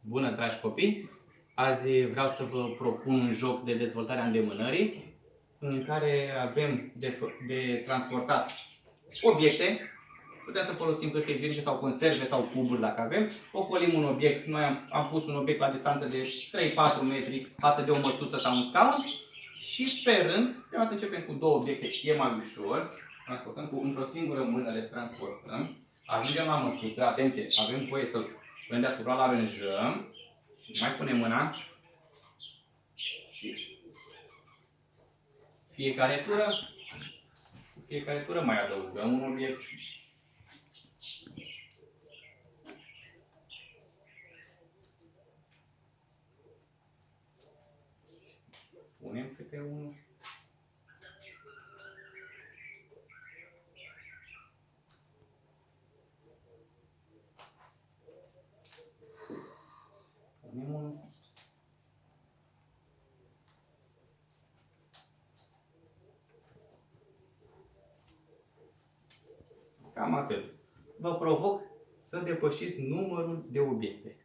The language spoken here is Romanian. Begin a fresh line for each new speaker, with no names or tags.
Bună, dragi copii! Azi vreau să vă propun un joc de dezvoltare a îndemânării în care avem de transportat obiecte. Putem să folosim hârtie igienică sau conserve sau cuburi dacă avem. Ocolim un obiect. Noi am pus un obiect la distanță de 3-4 metri față de o măsuță sau un scaun. Și pe rând, prima dată începem cu două obiecte, e mai ușor. Transportăm într-o singură mână, le transportăm. Ajungem la măsuță, atenție, avem voie să-l punem deasupra, îl aranjăm. Și mai punem mâna. Și fiecare tură mai adăugăm un obiect. Punem câte unul. Punem unul. Cam atât. Vă provoc să depășiți numărul de obiecte.